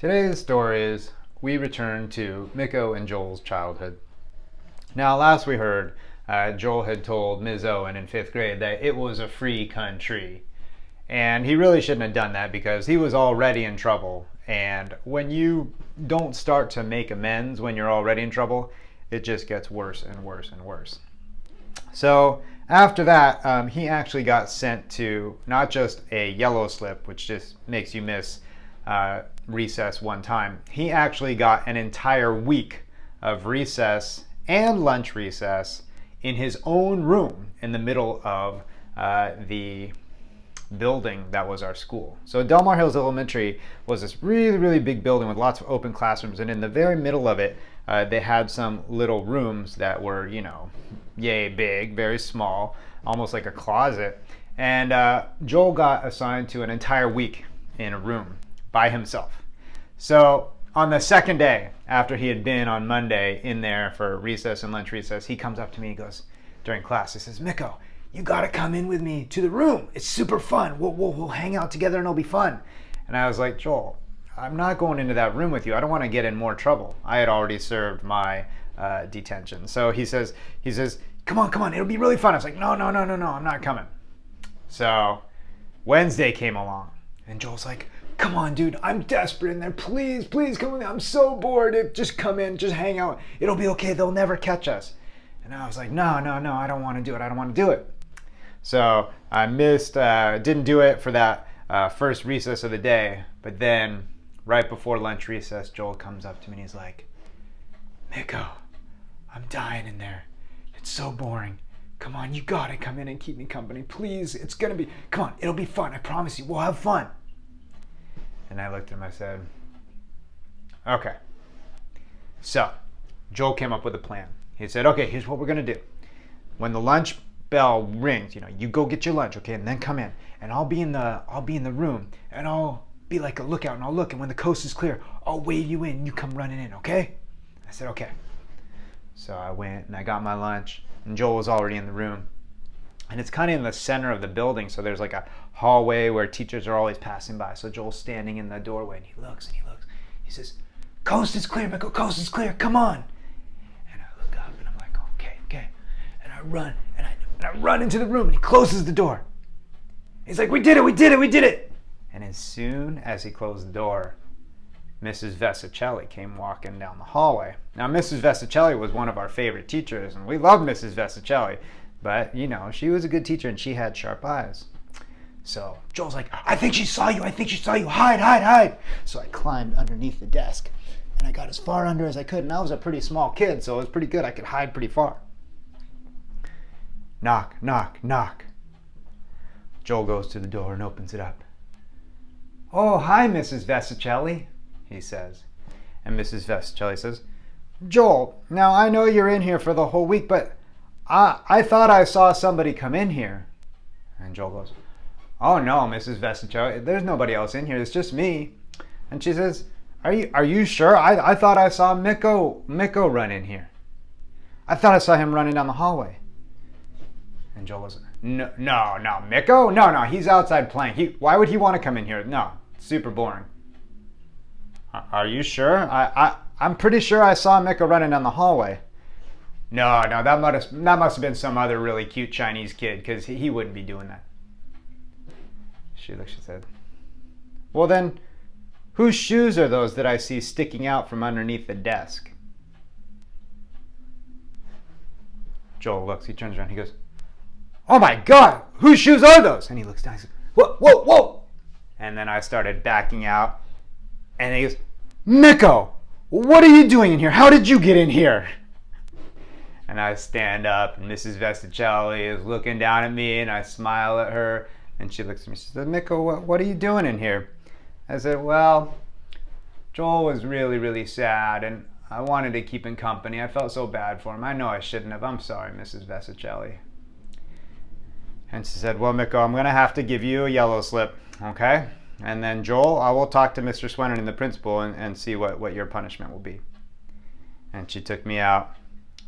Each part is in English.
Today's story is we return to Miko and Joel's childhood. Now, last we heard, Joel had told Ms. Owen in 5th grade that it was a free country. And he really shouldn't have done that because he was already in trouble. And when you don't start to make amends when you're already in trouble, it just gets worse and worse and worse. So after that, he actually got sent to not just a yellow slip, which just makes you miss recess one time. He actually got an entire week of recess and lunch recess in his own room in the middle of the building that was our school. So Delmar Hills Elementary was this really, really big building with lots of open classrooms, and in the very middle of it, they had some little rooms that were, yay big, very small, almost like a closet. And Joel got assigned to an entire week in a room by himself. So on the second day, after he had been on Monday in there for recess and lunch recess, he comes up to me, he goes, during class, he says, "Miko, you gotta come in with me to the room. It's super fun. We'll hang out together and it'll be fun." And I was like, "Joel, I'm not going into that room with you. I don't want to get in more trouble." I had already served my detention. So he says, come on, it'll be really fun. I was like, no, I'm not coming. So Wednesday came along and Joel's like, "Come on, dude, I'm desperate in there. Please come with me. I'm so bored. Just come in, just hang out. It'll be okay. They'll never catch us." And I was like, no, I don't want to do it. I don't want to do it. So I didn't do it for that first recess of the day. But then right before lunch recess, Joel comes up to me and he's like, "Miko, I'm dying in there. It's so boring. Come on, you gotta come in and keep me company. Please, come on, it'll be fun. I promise you, we'll have fun." And I looked at him, I said, "Okay." So Joel came up with a plan. He said, "Okay, here's what we're gonna do. When the lunch bell rings, you go get your lunch, okay, and then come in, and I'll be in the room, and I'll be like a lookout, and I'll look, and when the coast is clear, I'll wave you in, and you come running in, okay?" I said, "Okay." So I went and I got my lunch, and Joel was already in the room. And it's kind of in the center of the building, so there's like a hallway where teachers are always passing by. So Joel's standing in the doorway, and he looks. He says, "Coast is clear, Miko, coast is clear, come on." And I look up, and I'm like, okay. And I run, and I run into the room, and he closes the door. He's like, we did it. And as soon as he closed the door, Mrs. Vessichelli came walking down the hallway. Now, Mrs. Vessichelli was one of our favorite teachers, and we loved Mrs. Vessichelli. But, she was a good teacher, and she had sharp eyes. So Joel's like, I think she saw you. Hide. So I climbed underneath the desk, and I got as far under as I could. And I was a pretty small kid, so it was pretty good. I could hide pretty far. Knock. Joel goes to the door and opens it up. "Oh, hi, Mrs. Vessichelli," he says. And Mrs. Vessichelli says, "Joel, now I know you're in here for the whole week, but I thought I saw somebody come in here." And Joel goes, "Oh no, Mrs. Vessichelli, there's nobody else in here. It's just me." And she says, Are you sure? I thought I saw Miko run in here. I thought I saw him running down the hallway." And Joel goes, No, Miko? No, he's outside playing. Why would he want to come in here? No, it's super boring." Are you sure? I'm pretty sure I saw Miko running down the hallway." No, that must have been some other really cute Chinese kid, because he wouldn't be doing that." She said, "Well then, whose shoes are those that I see sticking out from underneath the desk?" Joel looks, he turns around, he goes, "Oh my God, whose shoes are those?" And he looks down, he says, Whoa. And then I started backing out, and he goes, "Miko, what are you doing in here? How did you get in here?" And I stand up, and Mrs. Vessichelli is looking down at me, and I smile at her, and she looks at me, she says, "Miko, what are you doing in here?" I said, "Well, Joel was really, really sad, and I wanted to keep him company. I felt so bad for him. I know I shouldn't have. I'm sorry, Mrs. Vessichelli." And she said, "Well, Miko, I'm going to have to give you a yellow slip, okay? And then, Joel, I will talk to Mr. Swennon and the principal and see what your punishment will be." And she took me out,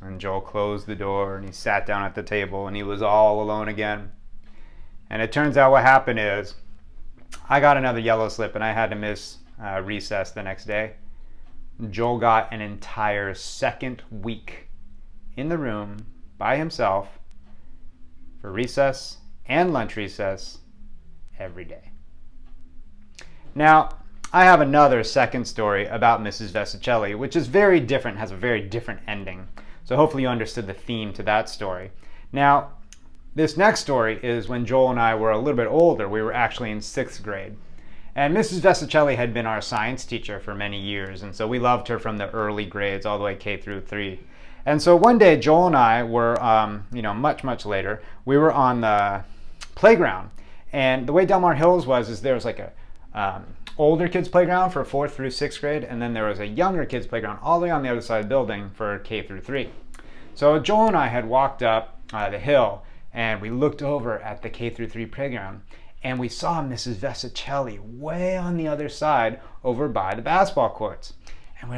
and Joel closed the door, and he sat down at the table, and he was all alone again. And it turns out what happened is I got another yellow slip, and I had to miss recess the next day, Joel got an entire second week in the room by himself for recess and lunch recess every day. Now, I have another second story about Mrs. Vessichelli, which is very different, has a very different ending. So hopefully you understood the theme to that story. Now, this next story is when Joel and I were a little bit older. We were actually in 6th grade. And Mrs. Vessichelli had been our science teacher for many years, and so we loved her from the early grades all the way K through 3. And so one day, Joel and I were, much later, we were on the playground. And the way Delmar Hills was there was like a older kids playground for 4th through 6th grade, and then there was a younger kids playground all the way on the other side of the building for K through 3. So Joel and I had walked up the hill, and we looked over at the K through 3 playground, and we saw Mrs. Vessichelli way on the other side over by the basketball courts. And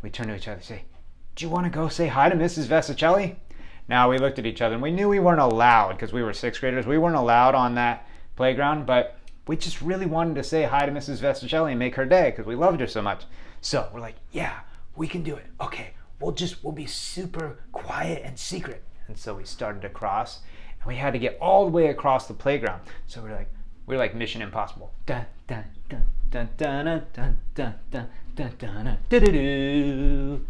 we turned to each other and say, "Do you want to go say hi to Mrs. Vessichelli?" Now we looked at each other and we knew we weren't allowed, because we were 6th graders, we weren't allowed on that playground, but we just really wanted to say hi to Mrs. Vessichelli and make her day because we loved her so much. So we're like, yeah, we can do it. Okay, we'll be super quiet and secret. And so we started to cross, and we had to get all the way across the playground. So we're like Mission Impossible. Dun dun dun dun dun dun dun dun dun dun dun dun dun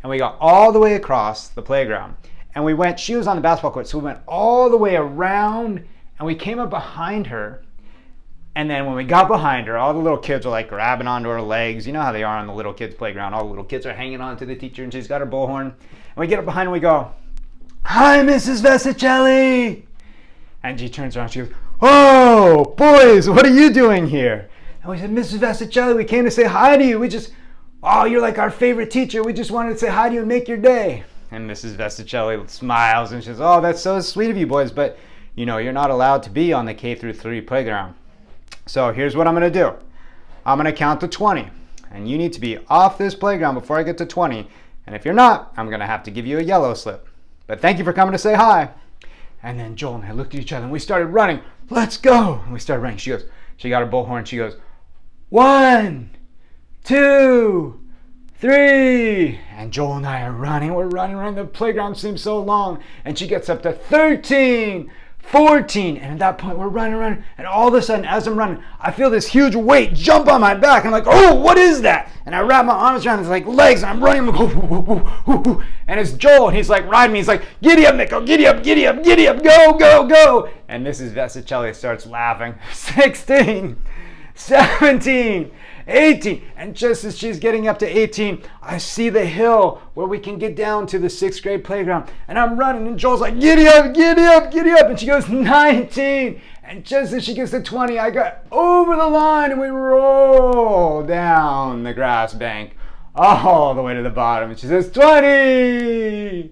and we got all the way across the playground. And we went, she was on the basketball court, so we went all the way around, and we came up behind her. And then when we got behind her, all the little kids were like grabbing onto her legs. You know how they are on the little kids' playground. All the little kids are hanging on to the teacher, and she's got her bullhorn. And we get up behind her, and we go, "Hi, Mrs. Vessichelli!" And she turns around, and she goes, "Oh, boys, what are you doing here?" And we said, "Mrs. Vessichelli, we came to say hi to you. Oh, you're like our favorite teacher. We just wanted to say hi to you and make your day." And Mrs. Vessichelli smiles and she says, "Oh, that's so sweet of you boys, but you're not allowed to be on the K through 3 playground. So here's what I'm going to do. I'm going to count to 20, and you need to be off this playground before I get to 20. And if you're not, I'm going to have to give you a yellow slip. But thank you for coming to say hi." And then Joel and I looked at each other and we started running. "Let's go!" And we started running. She got her bullhorn. She goes, 1, 2, 3. And Joel and I are running. We're running. The playground seems so long. And she gets up to 13, 14. And at that point, we're running. And all of a sudden, as I'm running, I feel this huge weight jump on my back. I'm like, "Oh, what is that?" And I wrap my arms around his legs, and I'm running. I'm like, "Ooh." And it's Joel, and he's like riding me. He's like, "Giddy up, Nico, giddy up, giddy up, giddy up, go, go, go." And Mrs. Vessichelli starts laughing. 16, 17, 18. And just as she's getting up to 18, I see the hill where we can get down to the 6th grade playground. And I'm running, and Joel's like, "Giddy up, giddy up, giddy up." And she goes, 19. And just as she gets to 20, I got over the line, and we roll down the grass bank all the way to the bottom. And she says, 20.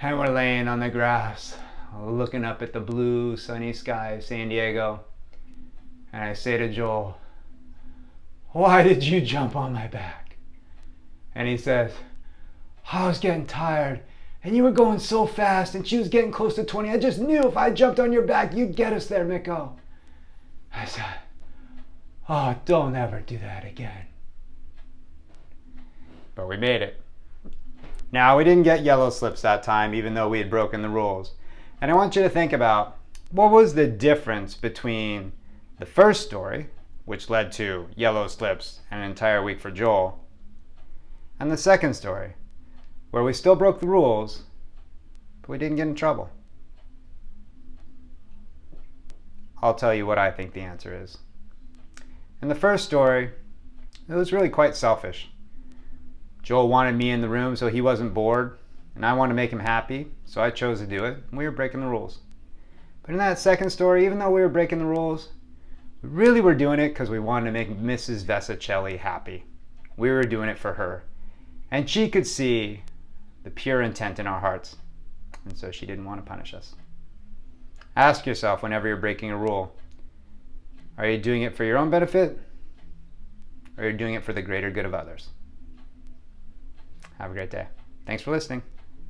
And we're laying on the grass, looking up at the blue, sunny sky of San Diego. And I say to Joel, "Why did you jump on my back?" And he says, "I was getting tired, and you were going so fast, and she was getting close to 20. I just knew if I jumped on your back, you'd get us there, Miko." I said, "Oh, don't ever do that again." But we made it. Now, we didn't get yellow slips that time, even though we had broken the rules. And I want you to think about, what was the difference between the first story, which led to yellow slips and an entire week for Joel, and the second story, where we still broke the rules, but we didn't get in trouble? I'll tell you what I think the answer is. In the first story, it was really quite selfish. Joel wanted me in the room so he wasn't bored, and I wanted to make him happy, so I chose to do it, and we were breaking the rules. But in that second story, even though we were breaking the rules, we really were doing it because we wanted to make Mrs. Vessichelli happy. We were doing it for her. And she could see the pure intent in our hearts. And so she didn't want to punish us. Ask yourself whenever you're breaking a rule, are you doing it for your own benefit? Or are you doing it for the greater good of others? Have a great day. Thanks for listening.